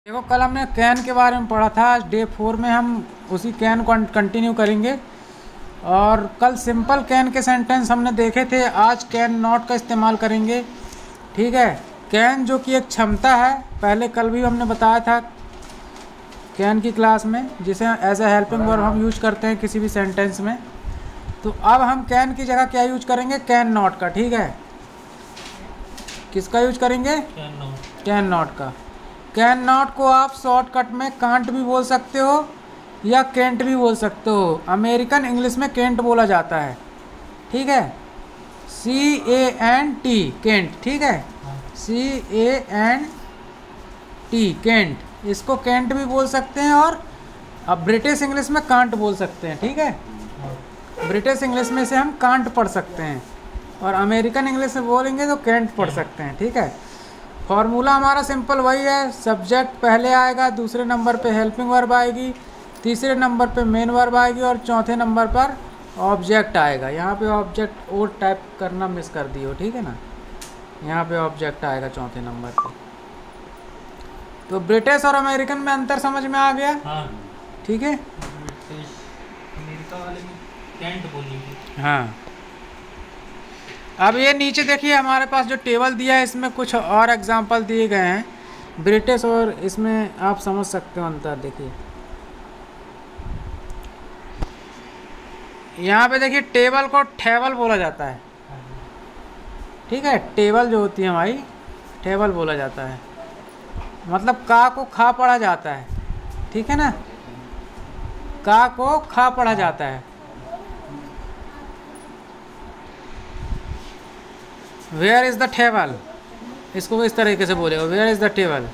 देखो, कल हमने कैन के बारे में पढ़ा था। आज डे 4 में हम उसी कैन को कंटिन्यू करेंगे। और कल सिंपल कैन के सेंटेंस हमने देखे थे, आज कैन नॉट का इस्तेमाल करेंगे। ठीक है। कैन जो कि एक क्षमता है, पहले कल भी हमने बताया था कैन की क्लास में, जिसे एज ए हेल्पिंग वर्ब हम यूज करते हैं किसी भी सेंटेंस में। तो अब हम कैन की जगह क्या यूज करेंगे? कैन नॉट का। ठीक है, किसका यूज करेंगे? कैन नॉट का। कैन नॉट को आप शॉर्टकट में कांट भी बोल सकते हो या कैंट भी बोल सकते हो। अमेरिकन इंग्लिश में कैंट बोला जाता है। ठीक है, CANT, कैंट। ठीक है, CANT, कैंट। इसको कैंट भी बोल सकते हैं और अब ब्रिटिश इंग्लिश में कांट बोल सकते हैं। ठीक है, ब्रिटिश इंग्लिश में से हम कांट पढ़ सकते हैं और अमेरिकन इंग्लिश में बोलेंगे तो कैंट पढ़ सकते हैं। ठीक है, फॉर्मूला हमारा सिंपल वही है। सब्जेक्ट पहले आएगा, दूसरे नंबर पे हेल्पिंग वर्ब आएगी, तीसरे नंबर पे मेन वर्ब आएगी और चौथे नंबर पर ऑब्जेक्ट आएगा। यहाँ पे ऑब्जेक्ट और टाइप करना मिस कर दियो। ठीक है ना, यहाँ पे ऑब्जेक्ट आएगा चौथे नंबर पे। तो ब्रिटिश और अमेरिकन में अंतर समझ में आ गया? हाँ। ठीक है, अमेरिका वाले में कैंट बोलेंगे। हाँ। अब ये नीचे देखिए, हमारे पास जो टेबल दिया है इसमें कुछ और एग्जांपल दिए गए हैं ब्रिटिश और इसमें, आप समझ सकते हो अंतर। देखिए यहाँ पे देखिए, टेबल को टेबल बोला जाता है। ठीक है, टेबल जो होती है हमारी, टेबल बोला जाता है। मतलब का को खा पढ़ा जाता है। ठीक है ना, का को खा पढ़ा जाता है। वेयर इज़ द टेबल, इसको इस तरीके से बोलेगा, वेयर इज़ द टेबल।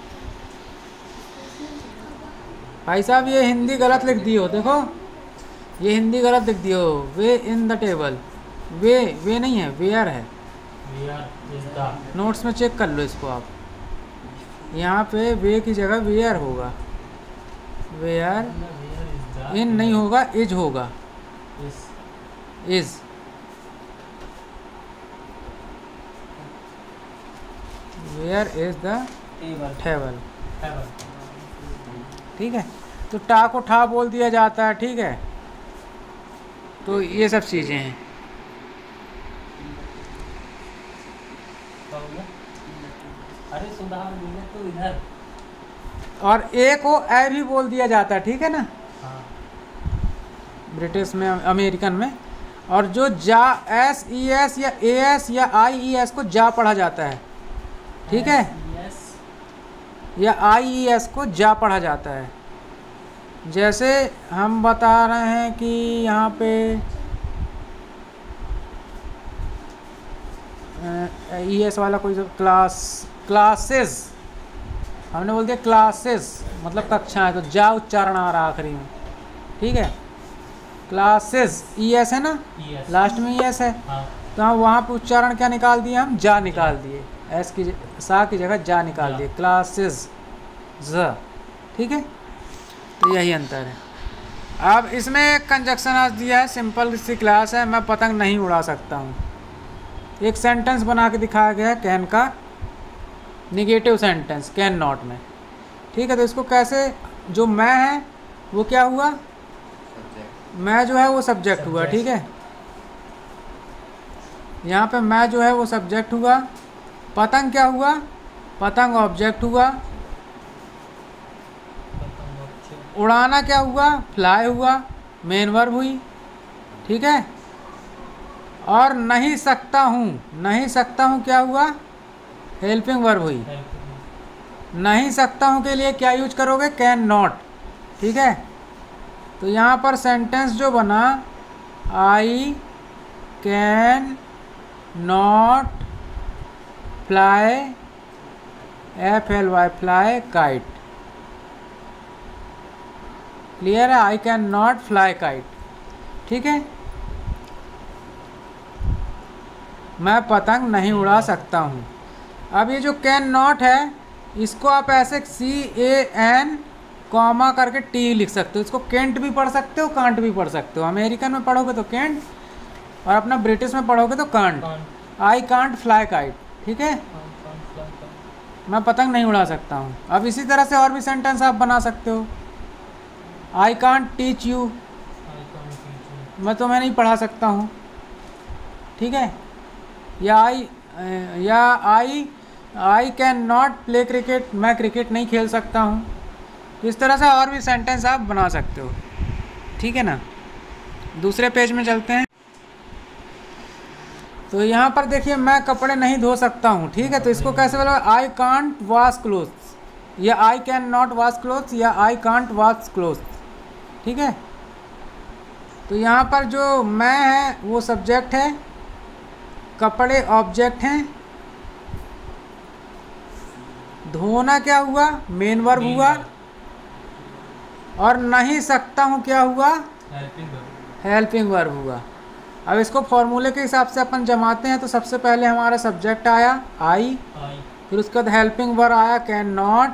भाई साहब ये हिंदी गलत लिख दियो, देखो ये हिंदी गलत लिख दियो। वे इन द टेबल, वे नहीं है, वेयर है। नोट्स में चेक कर लो इसको आप। यहाँ पे वे की जगह वेयर होगा, वेयर। इन नहीं होगा, इज होगा, is. Where is the table. ठीक है, तो टा को ठा बोल दिया जाता है। ठीक है, तो ये सब चीज़ें हैं। अरे सुधार तो इधर। और ए को ए भी बोल दिया जाता है। ठीक है ना, हाँ। ब्रिटिश में, अमेरिकन में। और जो जा, SES या AS या IES को जा पढ़ा जाता है। ठीक है, या IES को जा पढ़ा जाता है। जैसे हम बता रहे हैं कि यहाँ पे ES वाला कोई क्लासेस, हमने बोल दिया क्लासेस मतलब कक्षाएं, तो जा उच्चारण आ रहा आखिरी में। ठीक है, क्लासेस ES है ना, लास्ट में ES है। हाँ। तो हम वहाँ पे उच्चारण क्या निकाल दिए? हम जा निकाल दिए, एस की सा की जगह जा निकाल दिए, क्लासेस ज। ठीक है, तो यही अंतर है। अब इसमें एक कंजक्शन आज दिया है, सिंपल सी क्लास है, मैं पतंग नहीं उड़ा सकता हूँ। एक सेंटेंस बना के दिखाया गया है कैन का, निगेटिव सेंटेंस कैन नॉट में। ठीक है, तो इसको कैसे, जो मैं है वो क्या हुआ? मैं जो है वो सब्जेक्ट हुआ। ठीक है, यहाँ पे मैं जो है वो सब्जेक्ट हुआ। पतंग क्या हुआ? पतंग ऑब्जेक्ट हुआ। उड़ाना क्या हुआ? फ्लाई हुआ, मेन वर्ब हुई। ठीक है, और नहीं सकता हूँ, नहीं सकता हूँ क्या हुआ? हेल्पिंग वर्ब हुई। नहीं सकता हूँ के लिए क्या यूज करोगे? Can not. ठीक है, तो यहाँ पर सेंटेंस जो बना, I can not fly, FLY, fly kite. Clear है? I can not fly kite. ठीक है, मैं पतंग नहीं उड़ा सकता हूँ। अब ये जो कैन नॉट है, इसको आप ऐसे CAN कॉमा करके T लिख सकते हो। इसको कैंट भी पढ़ सकते हो, कांट भी पढ़ सकते हो। अमेरिकन में पढ़ोगे तो कैंट और अपना ब्रिटिश में पढ़ोगे तो can't. I can't fly kite. ठीक है, मैं पतंग नहीं उड़ा सकता हूँ। अब इसी तरह से और भी सेंटेंस आप बना सकते हो। I can't teach you, I can't teach मैं तुम्हें नहीं पढ़ा सकता हूँ, ठीक है। या आई कैन नॉट प्ले क्रिकेट, मैं क्रिकेट नहीं खेल सकता हूँ। तो इस तरह से और भी सेंटेंस आप बना सकते हो, ठीक है ना। दूसरे पेज में चलते हैं। तो यहाँ पर देखिए, मैं कपड़े नहीं धो सकता हूँ, ठीक है। तो इसको कैसे बोलोगे? आई कांट वॉश क्लोथ्स, या आई कैन नॉट वॉश क्लोथ्स, या आई कांट वॉश क्लोथ्स, ठीक है। तो यहाँ पर जो मैं है वो सब्जेक्ट है, कपड़े ऑब्जेक्ट हैं, धोना क्या हुआ? मेन वर्ब हुआ, और नहीं सकता हूँ क्या हुआ? हेल्पिंग वर्ब हुआ। अब इसको फॉर्मूले के हिसाब से अपन जमाते हैं। तो सबसे पहले हमारा सब्जेक्ट आया आई, फिर उसके बाद हेल्पिंग वर्ब आया कैन नॉट,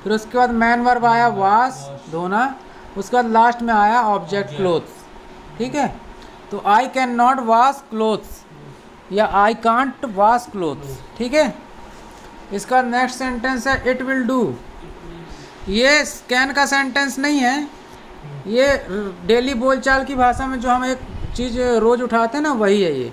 फिर उसके बाद मैन वर्ब आया वॉश, धोना, उसके बाद लास्ट में आया ऑब्जेक्ट क्लोथ्स, ठीक है। तो आई कैन नॉट वॉश क्लोथ्स या आई कांट वॉश क्लोथ्स, ठीक है। इसका नेक्स्ट सेंटेंस है इट विल डू। ये कैन का सेंटेंस नहीं है, ये डेली बोलचाल की भाषा में जो हम एक चीज़ रोज़ उठाते हैं ना, वही है ये।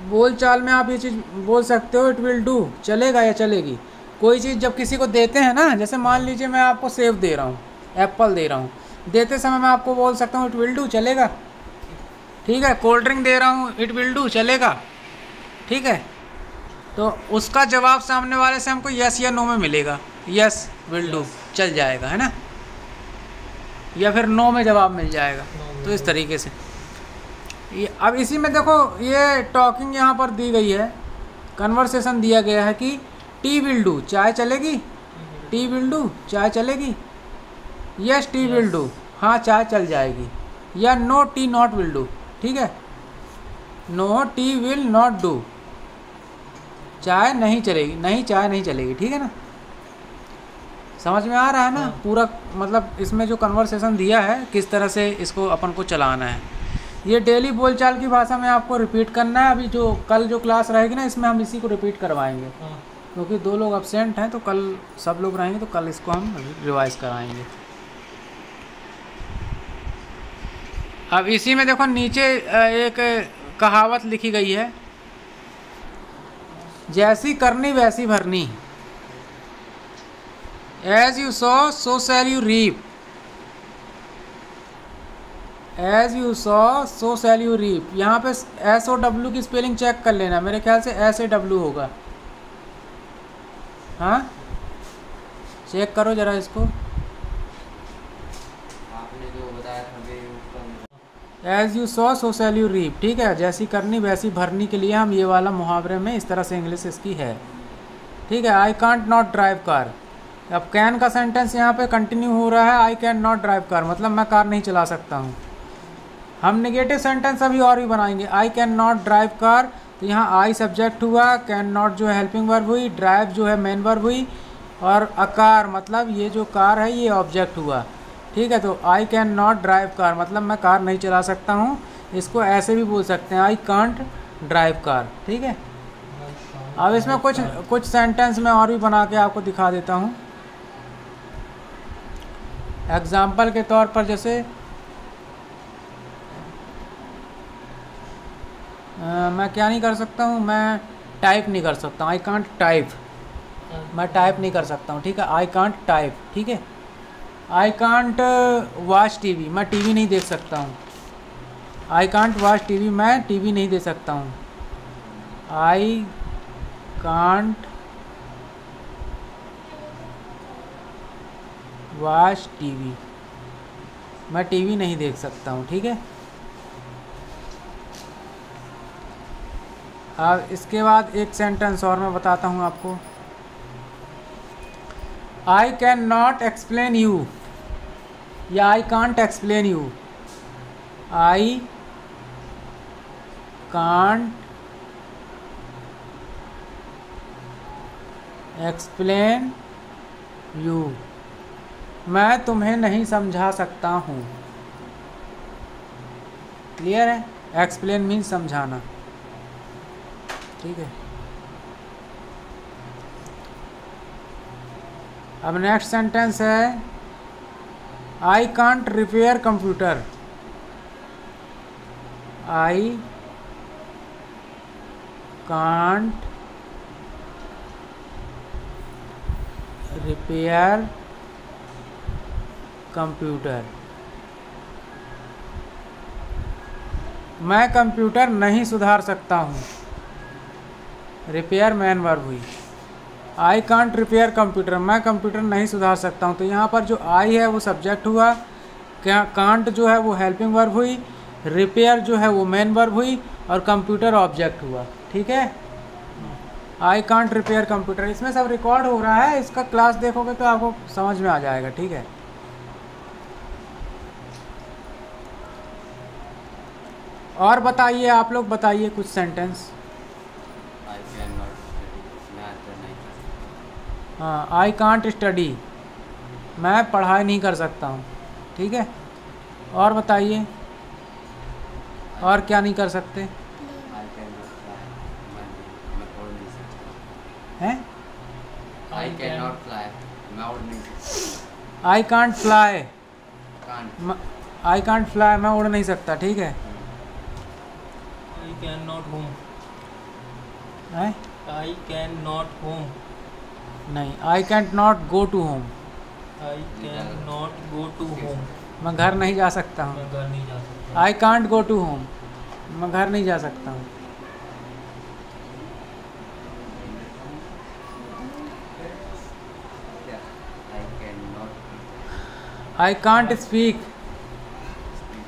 बोलचाल में आप ये चीज़ बोल सकते हो, इट विल डू, चलेगा या चलेगी। कोई चीज़ जब किसी को देते हैं ना, जैसे मान लीजिए मैं आपको सेब दे रहा हूँ, एप्पल दे रहा हूँ, देते समय मैं आपको बोल सकता हूँ इट विल डू, चलेगा, ठीक है। कोल्ड ड्रिंक दे रहा हूँ, इट विल डू, चलेगा, ठीक है। तो उसका जवाब सामने वाले से हमको यस या नो में मिलेगा, यस विल डू, चल जाएगा, है ना, या फिर नो में जवाब मिल जाएगा। तो इस तरीके से ये, अब इसी में देखो ये टॉकिंग यहाँ पर दी गई है, कन्वर्सेशन दिया गया है कि टी विल डू, चाय चलेगी, टी विल डू, चाय चलेगी, यस टी विल डू, हाँ चाय चल जाएगी, या no tea not will do, ठीक है, no tea will not do, चाय नहीं चलेगी, नहीं चाय नहीं चलेगी, ठीक है ना। समझ में आ रहा है ना पूरा, मतलब इसमें जो कन्वर्सेशन दिया है किस तरह से इसको अपन को चलाना है। ये डेली बोलचाल की भाषा में आपको रिपीट करना है। अभी जो कल जो क्लास रहेगी ना, इसमें हम इसी को रिपीट करवाएंगे, क्योंकि 2 लोग अब्सेंट हैं, तो कल सब लोग रहेंगे, तो कल इसको हम रिवाइज कराएंगे। अब इसी में देखो नीचे एक कहावत लिखी गई है, जैसी करनी वैसी भरनी, as you sow so shall you reap, as you sow so shall you reap. यहाँ पे SOW की स्पेलिंग चेक कर लेना, मेरे ख्याल से SAW होगा, हाँ चेक करो जरा इसको। आपने जो बताया था as you sow so shall you reap, ठीक है। जैसी करनी वैसी भरनी के लिए हम ये वाला मुहावरे में इस तरह से इंग्लिश इसकी है, ठीक है। I can't not drive car, अब कैन का सेंटेंस यहाँ पे कंटिन्यू हो रहा है, I can not drive car, मतलब मैं कार नहीं चला सकता हूँ। हम नेगेटिव सेंटेंस अभी और भी बनाएंगे, आई कैन नॉट ड्राइव कार, तो यहाँ आई सब्जेक्ट हुआ, कैन नॉट जो है हेल्पिंग वर्ब हुई, ड्राइव जो है मेन वर्ब हुई, और अ कार मतलब ये जो कार है ये ऑब्जेक्ट हुआ, ठीक है। तो आई कैन नॉट ड्राइव कार मतलब मैं कार नहीं चला सकता हूँ। इसको ऐसे भी बोल सकते हैं, आई कांट ड्राइव कार, ठीक है। अब इसमें कुछ सेंटेंस में और भी बना के आपको दिखा देता हूँ। एग्जाम्पल के तौर पर जैसे मैं क्या नहीं कर सकता हूँ, मैं टाइप नहीं कर सकता हूँ, आई कांट टाइप, मैं टाइप नहीं कर सकता हूँ, ठीक है, आई कांट टाइप, ठीक है। आई कांट वॉच टीवी, मैं टीवी नहीं देख सकता हूँ, आई कांट वॉच टीवी, मैं टीवी नहीं देख सकता हूँ। आई कांट वॉच टीवी, मैं टीवी नहीं देख सकता हूँ, ठीक है। अब इसके बाद एक सेंटेंस और मैं बताता हूँ आपको, I can not explain you, या I can't explain you, I can't explain you, मैं तुम्हें नहीं समझा सकता हूँ। क्लियर है, एक्सप्लेन मीन्स समझाना, ठीक है। अब नेक्स्ट सेंटेंस है I can't repair computer. I can't repair computer. मैं कंप्यूटर नहीं सुधार सकता हूँ। रिपेयर मैन वर्ब हुई। आई कांट रिपेयर कंप्यूटर, मैं कंप्यूटर नहीं सुधार सकता हूँ। तो यहाँ पर जो आई है वो सब्जेक्ट हुआ, क्या कांट जो है वो हेल्पिंग वर्ब हुई, रिपेयर जो है वो मेन वर्ब हुई और कंप्यूटर ऑब्जेक्ट हुआ। ठीक है, आई कांट रिपेयर कंप्यूटर। इसमें सब रिकॉर्ड हो रहा है, इसका क्लास देखोगे तो आपको समझ में आ जाएगा। ठीक है, और बताइए, आप लोग बताइए कुछ sentence. I can not study, मैं तो नहीं कर सकता। हाँ, आई कांट स्टडी, मैं पढ़ाई नहीं कर सकता हूँ। ठीक है, और बताइए, और क्या नहीं कर सकते आई कैन नॉट फ्लाई, मैं उड़ नहीं सकता। हैं? आई कैन नॉट फ्लाई, मैं उड़ नहीं सकता। I can't fly, can't, I can't fly, मैं उड़ नहीं सकता। ठीक है, I cannot home. हैं? I cannot home. नहीं, I can't not go to home, I cannot go to home. मैं घर नहीं जा सकता हूँ। मैं घर नहीं जा सकता। I can't go to home, मैं घर नहीं जा सकता हूँ। I can not, I can't speak,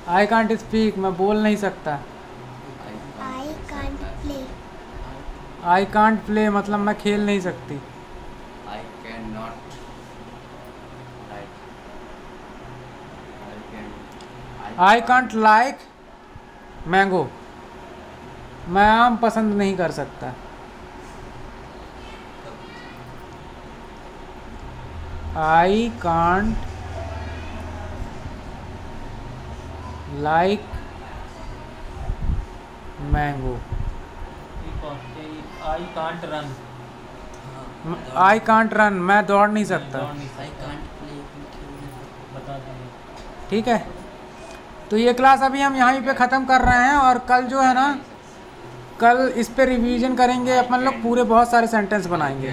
I can't speak, मैं बोल नहीं सकता। I can't play, I can't play मतलब मैं खेल नहीं सकती। I can not like, I can, I can't like mango, मैं आम पसंद नहीं कर सकता। I can't like mango. I can't run. I can't run, मैं दौड़ नहीं सकता। दौड़ नहीं आई सकता। कांट प्ले, बता दीजिए। ठीक है, तो ये क्लास अभी हम यहीं पे ख़त्म कर रहे हैं और कल जो है ना, कल इस पे रिवीजन करेंगे अपन लोग, पूरे बहुत सारे सेंटेंस बनाएंगे।